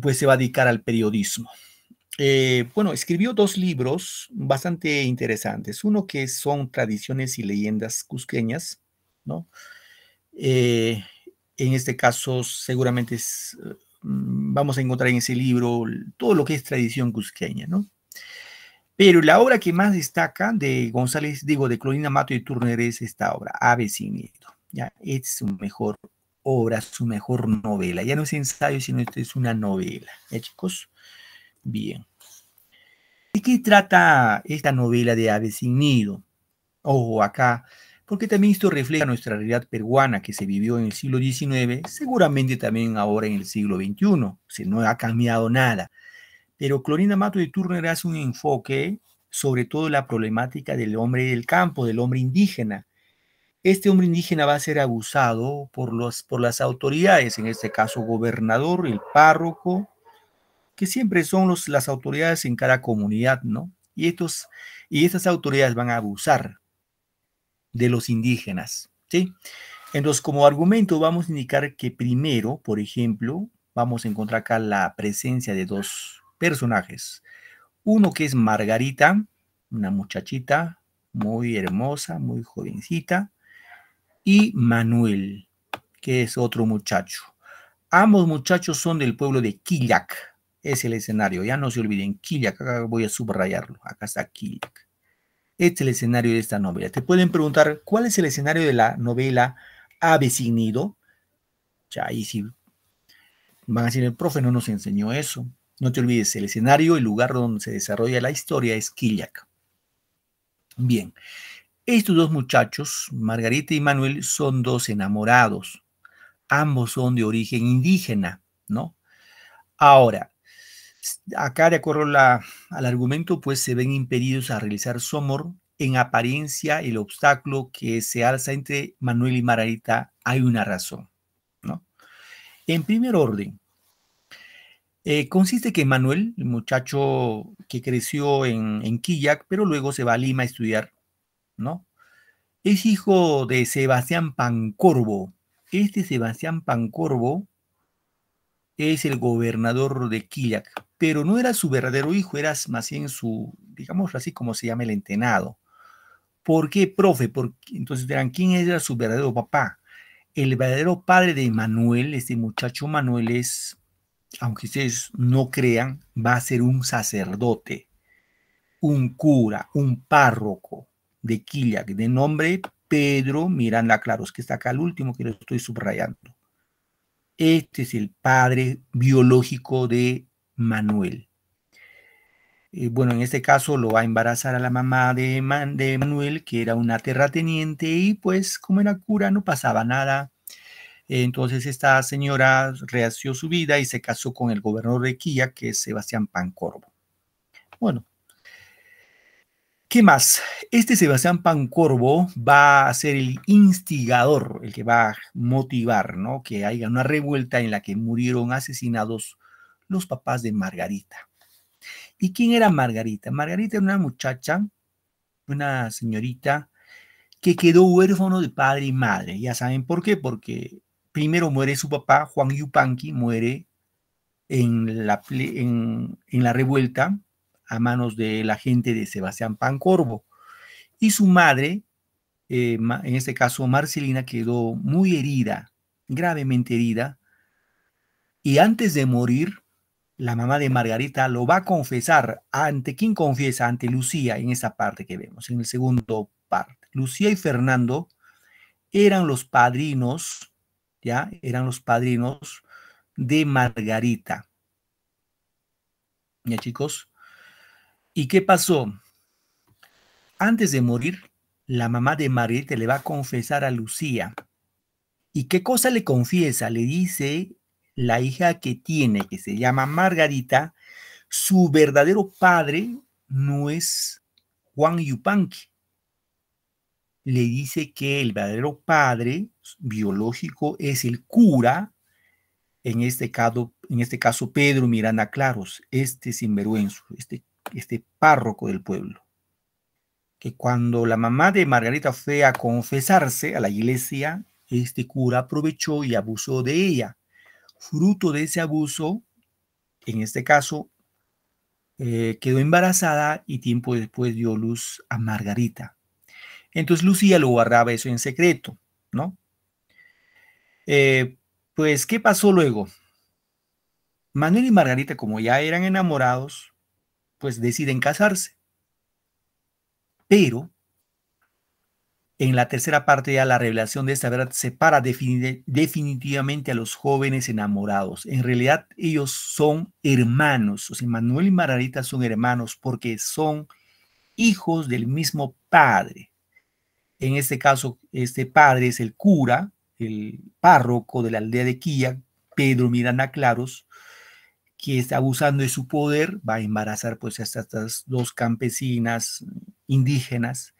[SPEAKER 1] pues se va a dedicar al periodismo. Bueno, escribió 2 libros bastante interesantes. Uno que son Tradiciones y Leyendas Cusqueñas, ¿no? En este caso, seguramente vamos a encontrar en ese libro todo lo que es tradición cusqueña, ¿no? Pero la obra que más destaca de González, digo, de Clorinda Mato y Turner es esta obra, Ave sin miedo. ¿Ya? Es su mejor obra, su mejor novela. Ya no es ensayo, sino esto es una novela. ¿Ya, chicos? Bien. ¿De qué trata esta novela de Ave sin nido? Ojo, acá, porque también esto refleja nuestra realidad peruana que se vivió en el siglo XIX, seguramente también ahora en el siglo XXI. No ha cambiado nada. Pero Clorinda Mato de Turner hace un enfoque sobre todo la problemática del hombre del campo, del hombre indígena. Este hombre indígena va a ser abusado por las autoridades, en este caso gobernador, el párroco, que siempre son las autoridades en cada comunidad, ¿no? Y estas autoridades van a abusar de los indígenas, ¿sí? Entonces, como argumento vamos a indicar que primero, por ejemplo, vamos a encontrar acá la presencia de 2 personajes. Uno que es Margarita, una muchachita muy hermosa, muy jovencita, y Manuel, que es otro muchacho. Ambos muchachos son del pueblo de Quillac, es el escenario, ya no se olviden, Quillac, acá voy a subrayarlo, acá está Quillac. Este es el escenario de esta novela. Te pueden preguntar, ¿cuál es el escenario de la novela Ave sin nido? Ya ahí sí van a decir, el profe no nos enseñó eso. No te olvides, el escenario, el lugar donde se desarrolla la historia es Quillac. Bien, estos 2 muchachos, Margarita y Manuel, son 2 enamorados. Ambos son de origen indígena, ¿no? Ahora, acá de acuerdo al argumento, pues se ven impedidos a realizar su amor. En apariencia, el obstáculo que se alza entre Manuel y Margarita hay una razón, ¿no? En primer orden, consiste que Manuel, el muchacho que creció en Quillac, pero luego se va a Lima a estudiar, ¿no? Es hijo de Sebastián Pancorbo. Este Sebastián Pancorbo es el gobernador de Quillac, pero no era su verdadero hijo, era más bien su, digamos así como se llama el entenado. ¿Por qué, profe? Porque entonces dirán, ¿quién era su verdadero papá? El verdadero padre de Manuel, este muchacho Manuel es, aunque ustedes no crean, va a ser un sacerdote, un cura, un párroco de Quillac, de nombre Pedro Miranda Claros, que está acá el último que lo estoy subrayando. Este es el padre biológico de Manuel. Bueno, en este caso lo va a embarazar a la mamá de Manuel, que era una terrateniente, y pues como era cura no pasaba nada. Entonces esta señora rehació su vida y se casó con el gobernador de Quillac, que es Sebastián Pancorbo. Bueno, ¿qué más? Este Sebastián Pancorbo va a ser el instigador, el que va a motivar, ¿no? Que haya una revuelta en la que murieron asesinados los papás de Margarita. ¿Y quién era Margarita? Margarita era una muchacha, una señorita que quedó huérfano de padre y madre. Ya saben por qué, porque primero muere su papá, Juan Yupanqui, muere en la revuelta a manos de la gente de Sebastián Pancorbo. Y su madre, en este caso Marcelina, quedó muy herida, gravemente herida, y antes de morir, la mamá de Margarita lo va a confesar. ¿Ante quién confiesa? Ante Lucía, en esa parte que vemos, en el segundo parte. Lucía y Fernando eran los padrinos, ¿ya? Eran los padrinos de Margarita. ¿Ya, chicos? ¿Y qué pasó? Antes de morir, la mamá de Margarita le va a confesar a Lucía. ¿Y qué cosa le confiesa? Le dice la hija que tiene, que se llama Margarita, su verdadero padre no es Juan Yupanqui. le dice que el verdadero padre biológico es el cura, en este caso Pedro Miranda Claros, este sinvergüenzo, este párroco del pueblo. Que cuando la mamá de Margarita fue a confesarse a la iglesia, este cura aprovechó y abusó de ella. Fruto de ese abuso, en este caso, quedó embarazada y tiempo después dio luz a Margarita. Entonces Lucía lo guardaba eso en secreto, ¿no? Pues, ¿qué pasó luego? Manuel y Margarita, como ya eran enamorados, pues deciden casarse. Pero en la tercera parte ya la revelación de esta verdad separa definitivamente a los jóvenes enamorados. En realidad ellos son hermanos, o sea, Manuel y Margarita son hermanos porque son hijos del mismo padre. En este caso, este padre es el cura, el párroco de la aldea de Quilla, Pedro Miranda Claros, que está abusando de su poder, va a embarazar pues a estas dos campesinas indígenas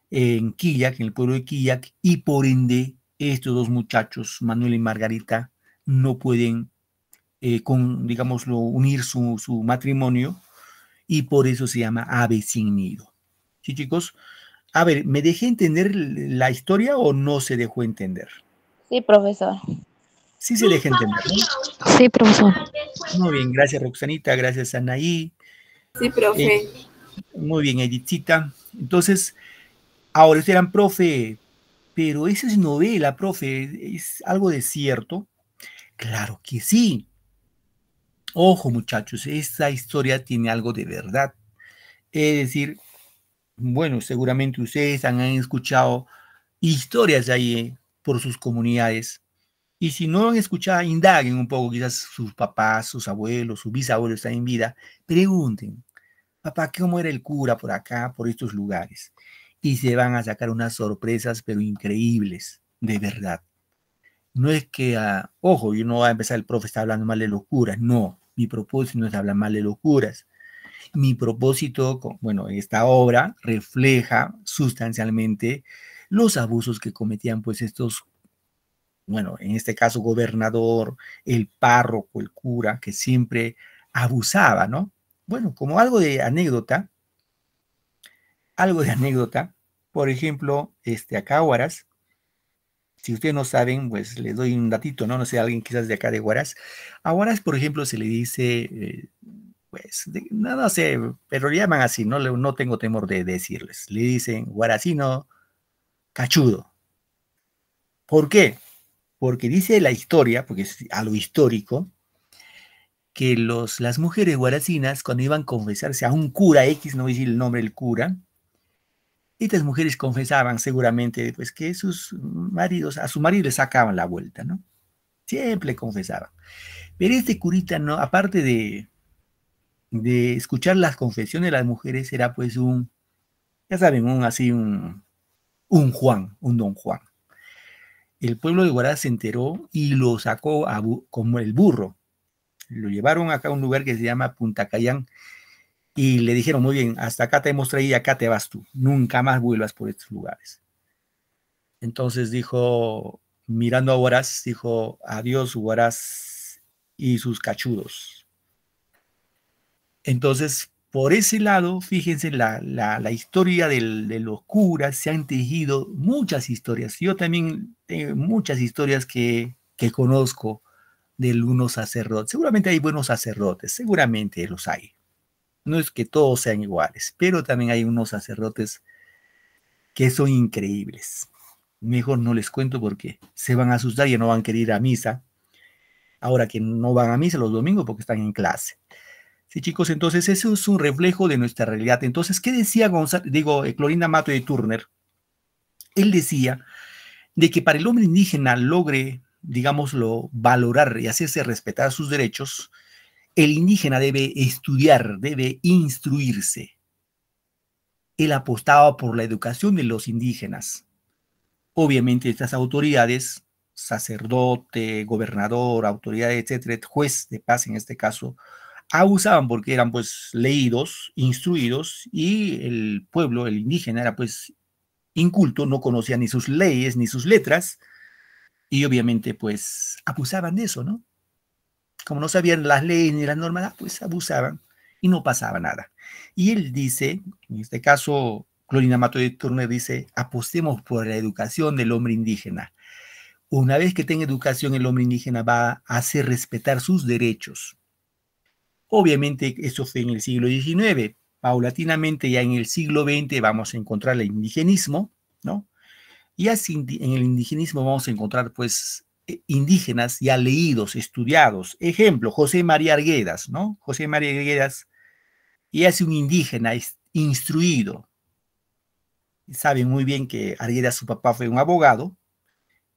[SPEAKER 1] en Quillac, en el pueblo de Quillac, y por ende estos dos muchachos, Manuel y Margarita, no pueden, digámoslo, unir su matrimonio, y por eso se llama ave sin nido. ¿Sí, chicos? A ver, ¿me dejé entender la historia o no se dejó entender?
[SPEAKER 4] Sí, profesor.
[SPEAKER 1] Sí se deja entender, ¿no?
[SPEAKER 4] Sí, profesor.
[SPEAKER 1] Muy bien, gracias Roxanita, gracias Anaí.
[SPEAKER 2] Sí, profe.
[SPEAKER 1] Muy bien, Edithita. Entonces, ahora ustedes eran, profe, pero esa es novela, profe, ¿es algo de cierto? Claro que sí. Ojo, muchachos, esta historia tiene algo de verdad. Es decir, bueno, seguramente ustedes han escuchado historias de ahí por sus comunidades. Y si no han escuchado, indaguen un poco, quizás sus papás, sus abuelos, sus bisabuelos están en vida. Pregunten, papá, ¿cómo era el cura por acá, por estos lugares? Y se van a sacar unas sorpresas, pero increíbles, de verdad. No es que, ojo, yo no voy a empezar, el profe está hablando mal de los curas. No, mi propósito no es hablar mal de los curas. Mi propósito, bueno, esta obra refleja sustancialmente los abusos que cometían pues estos, bueno, en este caso gobernador, el párroco, el cura, que siempre abusaba, ¿no? Bueno, como algo de anécdota, por ejemplo, acá Huaraz, si ustedes no saben, pues les doy un datito, ¿no? No sé, alguien quizás de acá de Huaraz. A Huaraz, por ejemplo, se le dice, pues, no sé, pero le llaman así, no tengo temor de decirles. Le dicen huaracino cachudo. ¿Por qué? Porque dice la historia, porque es a lo histórico, que las mujeres huaracinas, cuando iban a confesarse a un cura X, no voy a decir el nombre del cura, estas mujeres confesaban seguramente pues, que a su marido les sacaban la vuelta, ¿no? Siempre confesaban. Pero este curita, ¿no? Aparte de escuchar las confesiones de las mujeres, era pues ya saben, un Juan, un don Juan. El pueblo de Huaraz se enteró y lo sacó como el burro. Lo llevaron acá a un lugar que se llama Punta Cayán y le dijeron, muy bien, hasta acá te hemos traído y acá te vas tú. Nunca más vuelvas por estos lugares. Entonces dijo, mirando a Huaraz, dijo, adiós Huaraz y sus cachudos. Entonces, por ese lado, fíjense, la historia de los curas, se han tejido muchas historias. Yo también tengo muchas historias que conozco de algunos sacerdotes. Seguramente hay buenos sacerdotes, seguramente los hay. No es que todos sean iguales, pero también hay unos sacerdotes que son increíbles. Mejor no les cuento porque se van a asustar y no van a querer ir a misa. Ahora que no van a misa los domingos porque están en clase. Sí, chicos, entonces eso es un reflejo de nuestra realidad. Entonces, ¿qué decía Clorinda Mato de Turner? Él decía de que para el hombre indígena logre, digámoslo, valorar y hacerse respetar sus derechos, el indígena debe estudiar, debe instruirse. Él apostaba por la educación de los indígenas. Obviamente estas autoridades, sacerdote, gobernador, autoridad, etcétera, juez de paz en este caso, abusaban porque eran pues leídos, instruidos, y el pueblo, el indígena, era pues inculto, no conocía ni sus leyes ni sus letras, y obviamente pues abusaban de eso, ¿no? Como no sabían las leyes ni las normas, pues abusaban y no pasaba nada. Y él dice, en este caso, Clorina Mato de Turner dice, apostemos por la educación del hombre indígena. Una vez que tenga educación, el hombre indígena va a hacer respetar sus derechos. Obviamente, eso fue en el siglo XIX. Paulatinamente, ya en el siglo XX, vamos a encontrar el indigenismo, ¿no? Y así en el indigenismo vamos a encontrar, pues, indígenas ya leídos, estudiados. Ejemplo, José María Arguedas, ¿no? José María Arguedas y es un indígena instruido. Saben muy bien que Arguedas, su papá fue un abogado,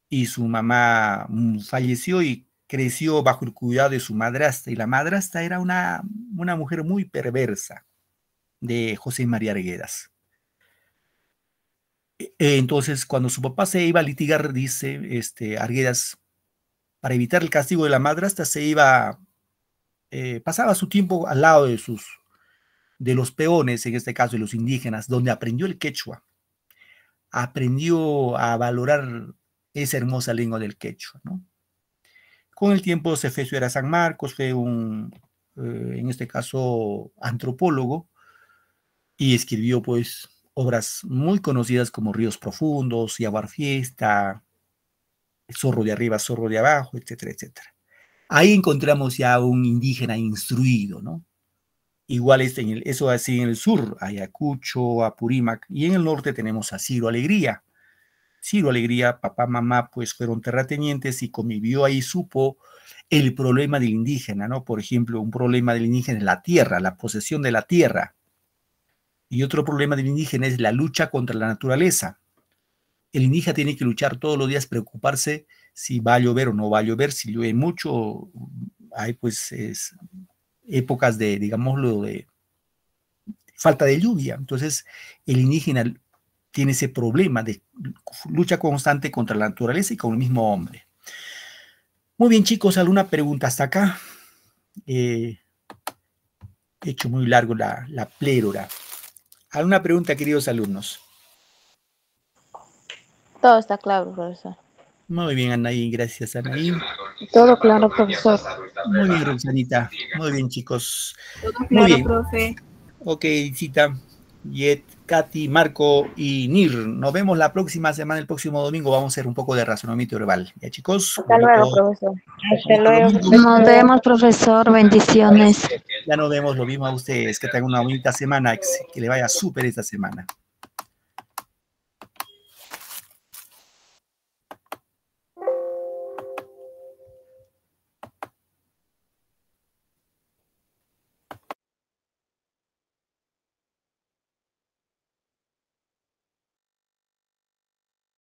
[SPEAKER 1] y su mamá falleció y creció bajo el cuidado de su madrastra, y la madrastra era una mujer muy perversa de José María Arguedas. Entonces, cuando su papá se iba a litigar, dice Arguedas, para evitar el castigo de la madrastra, pasaba su tiempo al lado de los peones, en este caso de los indígenas, donde aprendió el quechua, aprendió a valorar esa hermosa lengua del quechua, ¿no? Con el tiempo se fue a estudiar a San Marcos, fue en este caso, antropólogo, y escribió, pues, obras muy conocidas como Ríos Profundos, Yaguar Fiesta, Zorro de Arriba, Zorro de Abajo, etcétera, etcétera. Ahí encontramos ya un indígena instruido, ¿no? Igual eso así en el sur, Ayacucho, Apurímac, y en el norte tenemos a Ciro Alegría. Ciro Alegría, papá, mamá, pues fueron terratenientes y convivió ahí, supo el problema del indígena, ¿no? Por ejemplo, un problema del indígena es la tierra, la posesión de la tierra. Y otro problema del indígena es la lucha contra la naturaleza. El indígena tiene que luchar todos los días, preocuparse si va a llover o no va a llover, si llueve mucho, hay pues épocas de, digámoslo, de falta de lluvia. Entonces, el indígena tiene ese problema de lucha constante contra la naturaleza y con el mismo hombre. Muy bien, chicos, ¿alguna pregunta hasta acá? He hecho muy largo la plérora. ¿Alguna pregunta, queridos alumnos?
[SPEAKER 4] Todo está claro, profesor.
[SPEAKER 1] Muy bien, Anaí, gracias, Anaí.
[SPEAKER 4] Todo claro, profesor.
[SPEAKER 1] Muy bien, Rosanita. Muy bien, chicos.
[SPEAKER 2] Todo
[SPEAKER 1] Muy
[SPEAKER 2] claro,
[SPEAKER 1] bien.
[SPEAKER 2] profe.
[SPEAKER 1] Ok, Cita, Yet, Katy, Marco y Nir. Nos vemos la próxima semana, el próximo domingo. Vamos a hacer un poco de razonamiento verbal. ¿Ya, chicos?
[SPEAKER 4] Hasta luego, profesor.
[SPEAKER 2] Hasta luego.
[SPEAKER 4] Nos vemos, profesor. Bendiciones.
[SPEAKER 1] Ya nos vemos, lo mismo a ustedes. Que tengan una bonita semana, que le vaya súper esta semana.